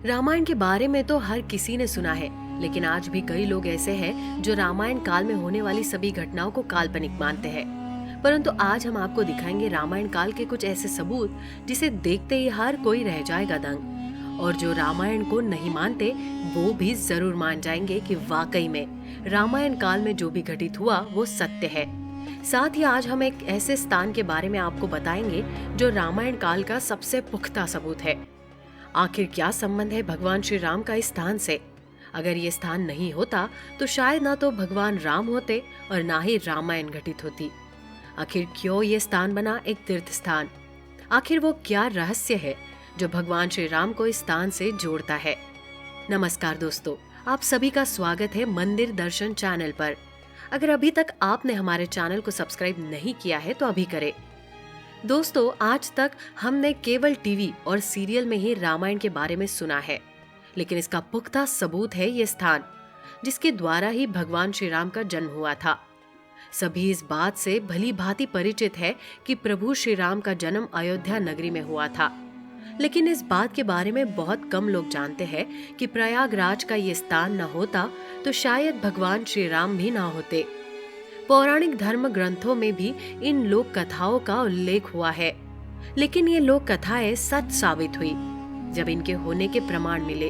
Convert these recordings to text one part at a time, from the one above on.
रामायण के बारे में तो हर किसी ने सुना है, लेकिन आज भी कई लोग ऐसे हैं जो रामायण काल में होने वाली सभी घटनाओं को काल्पनिक मानते हैं। परंतु आज हम आपको दिखाएंगे रामायण काल के कुछ ऐसे सबूत जिसे देखते ही हर कोई रह जाएगा दंग। और जो रामायण को नहीं मानते वो भी जरूर मान जाएंगे कि वाकई में रामायण काल में जो भी घटित हुआ वो सत्य है। साथ ही आज हम एक ऐसे स्थान के बारे में आपको बताएंगे जो रामायण काल का सबसे पुख्ता सबूत है। आखिर क्या संबंध है भगवान श्री राम का इस स्थान से? अगर ये स्थान नहीं होता तो शायद ना तो भगवान राम होते और ना ही रामायण घटित होती। आखिर क्यों ये स्थान बना एक तीर्थ स्थान? आखिर वो क्या रहस्य है जो भगवान श्री राम को इस स्थान से जोड़ता है? नमस्कार दोस्तों, आप सभी का स्वागत है मंदिर दर्शन चैनल पर। अगर अभी तक आपने हमारे चैनल को सब्सक्राइब नहीं किया है तो अभी करें। दोस्तों, आज तक हमने केवल टीवी और सीरियल में ही रामायण के बारे में सुना है, लेकिन इसका पुख्ता सबूत है ये स्थान जिसके द्वारा ही भगवान श्री राम का जन्म हुआ था। सभी इस बात से भली भांति परिचित है कि प्रभु श्री राम का जन्म अयोध्या नगरी में हुआ था, लेकिन इस बात के बारे में बहुत कम लोग जानते हैं कि प्रयागराज का ये स्थान न होता तो शायद भगवान श्री राम भी न होते। पौराणिक धर्म ग्रंथों में भी इन लोक कथाओं का उल्लेख हुआ है, लेकिन ये लोक कथाएं सच साबित हुई जब इनके होने के प्रमाण मिले।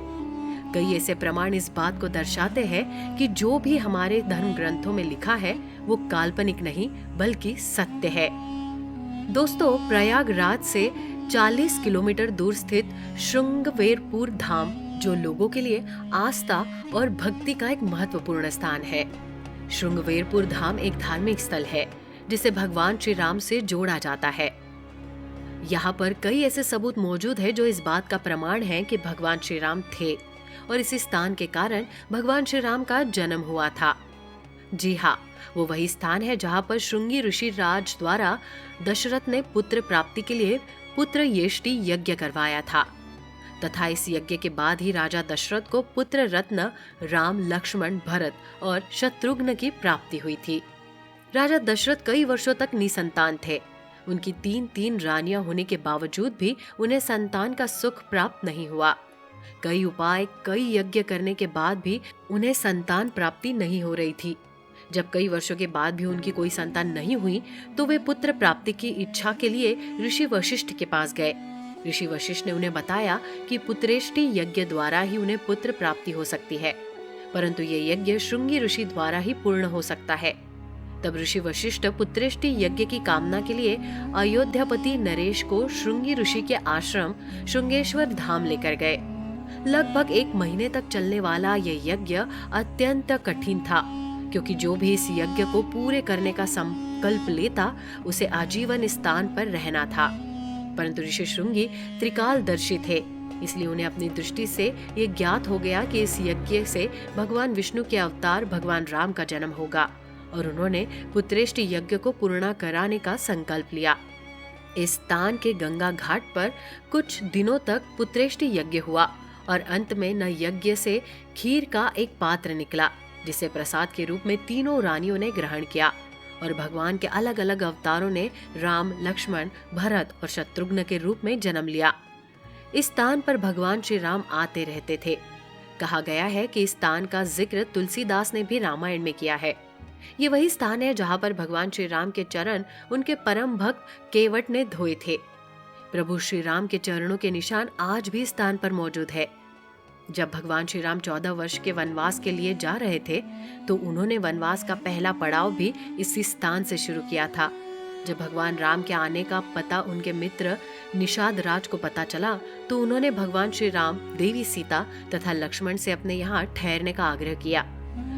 कई ऐसे प्रमाण इस बात को दर्शाते हैं कि जो भी हमारे धर्म ग्रंथों में लिखा है वो काल्पनिक नहीं बल्कि सत्य है। दोस्तों, प्रयागराज से 40 किलोमीटर दूर स्थित श्रृंगवेरपुर धाम जो लोगों के लिए आस्था और भक्ति का एक महत्वपूर्ण स्थान है। श्रृंगवेरपुर धाम एक धार्मिक स्थल है जिसे भगवान श्री राम से जोड़ा जाता है। यहाँ पर कई ऐसे सबूत मौजूद है जो इस बात का प्रमाण है कि भगवान श्री राम थे और इसी स्थान के कारण भगवान श्री राम का जन्म हुआ था। जी हाँ, वो वही स्थान है जहाँ पर श्रृंगी ऋषि राज द्वारा दशरथ ने पुत्र प्राप्ति के लिए पुत्र येष्टि यज्ञ करवाया था, तथा इस यज्ञ के बाद ही राजा दशरथ को पुत्र रत्न राम, लक्ष्मण, भरत और शत्रुघ्न की प्राप्ति हुई थी। राजा दशरथ कई वर्षों तक निसंतान थे। उनकी तीन रानियां होने के बावजूद भी उन्हें संतान का सुख प्राप्त नहीं हुआ। कई उपाय, कई यज्ञ करने के बाद भी उन्हें संतान प्राप्ति नहीं हो रही थी। जब कई वर्षों के बाद भी उनकी कोई संतान नहीं हुई तो वे पुत्र प्राप्ति की इच्छा के लिए ऋषि वशिष्ठ के पास गए। ऋषि वशिष्ठ ने उन्हें बताया कि पुत्रेष्टि यज्ञ द्वारा ही उन्हें पुत्र प्राप्ति हो सकती है, परंतु ये यज्ञ श्रृंगी ऋषि द्वारा ही पूर्ण हो सकता है। तब ऋषि वशिष्ठ पुत्रेष्टि यज्ञ की कामना के लिए अयोध्यापति नरेश को श्रृंगी ऋषि के आश्रम श्रृंगेश्वर धाम लेकर गए। लगभग 1 महीने तक चलने वाला ये यज्ञ अत्यंत कठिन था, क्योंकि जो भी इस यज्ञ को पूरे करने का संकल्प लेता उसे आजीवन इस स्थान पर रहना था। परंतु ऋषि श्रृंगी त्रिकालदर्शी थे, इसलिए उन्हें अपनी दृष्टि से ये ज्ञात हो गया कि इस यज्ञ से भगवान विष्णु के अवतार भगवान राम का जन्म होगा, और उन्होंने पुत्रेष्टि यज्ञ को पूर्ण कराने का संकल्प लिया। इस स्थान के गंगा घाट पर कुछ दिनों तक पुत्रेष्टि यज्ञ हुआ और अंत में न यज्ञ से खीर का एक पात्र निकला जिसे प्रसाद के रूप में तीनों रानियों ने ग्रहण किया, और भगवान के अलग अलग अवतारों ने राम, लक्ष्मण, भरत और शत्रुघ्न के रूप में जन्म लिया। इस स्थान पर भगवान श्री राम आते रहते थे। कहा गया है कि इस स्थान का जिक्र तुलसीदास ने भी रामायण में किया है। ये वही स्थान है जहाँ पर भगवान श्री राम के चरण उनके परम भक्त केवट ने धोए थे। प्रभु श्री राम के चरणों के निशान आज भी स्थान पर मौजूद है। जब भगवान श्री राम 14 वर्ष के वनवास के लिए जा रहे थे तो उन्होंने वनवास का पहला पड़ाव भी इसी स्थान से शुरू किया था। जब भगवान राम के आने का पता उनके मित्र निषाद राज को पता चला तो उन्होंने भगवान श्री राम, देवी सीता तथा लक्ष्मण से अपने यहाँ ठहरने का आग्रह किया,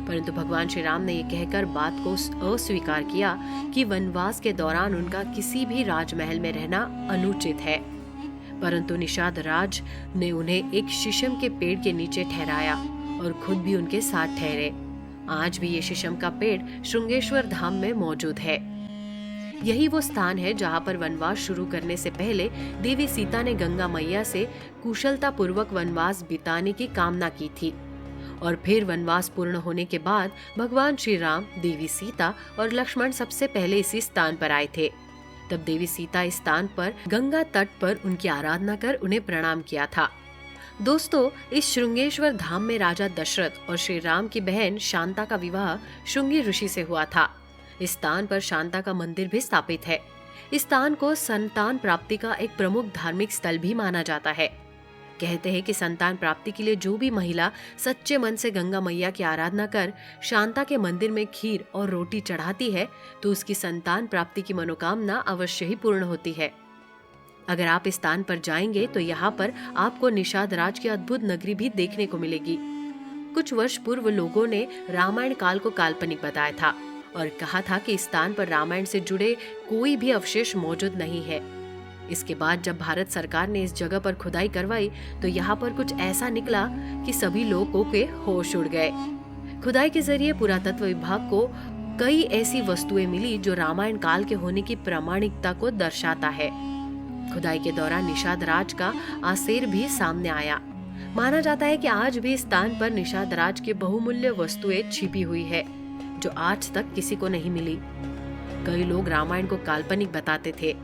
परंतु भगवान श्री राम ने ये कहकर बात को अस्वीकार किया कि वनवास के दौरान उनका किसी भी राजमहल में रहना अनुचित है। परंतु निषाद राज ने उन्हें एक शीशम के पेड़ के नीचे ठहराया और खुद भी उनके साथ ठहरे। आज भी ये शीशम का पेड़ श्रृंगेश्वर धाम में मौजूद है। यही वो स्थान है जहाँ पर वनवास शुरू करने से पहले देवी सीता ने गंगा मैया से कुशलता पूर्वक वनवास बिताने की कामना की थी, और फिर वनवास पूर्ण होने के बाद भगवान श्री राम, देवी सीता और लक्ष्मण सबसे पहले इसी स्थान पर आए थे। तब देवी सीता इस स्थान पर गंगा तट पर उनकी आराधना कर उन्हें प्रणाम किया था। दोस्तों, इस श्रृंगेश्वर धाम में राजा दशरथ और श्री राम की बहन शांता का विवाह श्रृंगी ऋषि से हुआ था। इस स्थान पर शांता का मंदिर भी स्थापित है। इस स्थान को संतान प्राप्ति का एक प्रमुख धार्मिक स्थल भी माना जाता है। कहते हैं कि संतान प्राप्ति के लिए जो भी महिला सच्चे मन से गंगा मैया की आराधना कर शांता के मंदिर में खीर और रोटी चढ़ाती है तो उसकी संतान प्राप्ति की मनोकामना अवश्य ही पूर्ण होती है। अगर आप इस स्थान पर जाएंगे तो यहाँ पर आपको निषाद राज की अद्भुत नगरी भी देखने को मिलेगी। कुछ वर्ष पूर्व लोगों ने रामायण काल को काल्पनिक बताया था और कहा था कि इस स्थान पर रामायण से जुड़े कोई भी अवशेष मौजूद नहीं है। इसके बाद जब भारत सरकार ने इस जगह पर खुदाई करवाई तो यहाँ पर कुछ ऐसा निकला कि सभी लोगों के होश उड़ गए। खुदाई के जरिए पुरातत्व विभाग को कई ऐसी वस्तुएं मिली जो रामायण काल के होने की प्रामाणिकता को दर्शाता है। खुदाई के दौरान निषाद राज का आसेर भी सामने आया। माना जाता है कि आज भी इस स्थान पर निषाद राज की बहुमूल्य वस्तुएं छिपी हुई है जो आज तक किसी को नहीं मिली। कई लोग रामायण को काल्पनिक बताते थे,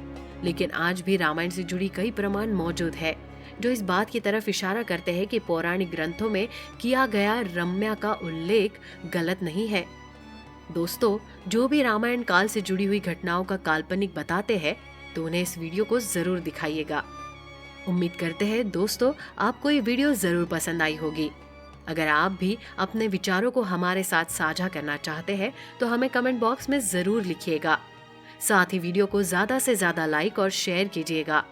लेकिन आज भी रामायण से जुड़ी कई प्रमाण मौजूद है जो इस बात की तरफ इशारा करते हैं कि पौराणिक ग्रंथों में किया गया रम्या का उल्लेख गलत नहीं है। दोस्तों, जो भी रामायण काल से जुड़ी हुई घटनाओं का काल्पनिक बताते हैं तो उन्हें इस वीडियो को जरूर दिखाइएगा। उम्मीद करते हैं दोस्तों आपको ये वीडियो जरूर पसंद आई होगी। अगर आप भी अपने विचारों को हमारे साथ साझा करना चाहते हैं तो हमें कमेंट बॉक्स में जरूर लिखिएगा। साथ ही वीडियो को ज्यादा से ज्यादा लाइक और शेयर कीजिएगा।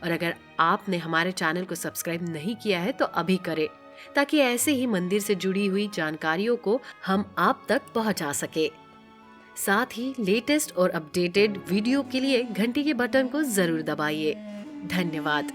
और अगर आपने हमारे चैनल को सब्सक्राइब नहीं किया है तो अभी करें, ताकि ऐसे ही मंदिर से जुड़ी हुई जानकारियों को हम आप तक पहुंचा सके। साथ ही लेटेस्ट और अपडेटेड वीडियो के लिए घंटी के बटन को जरूर दबाइए। धन्यवाद।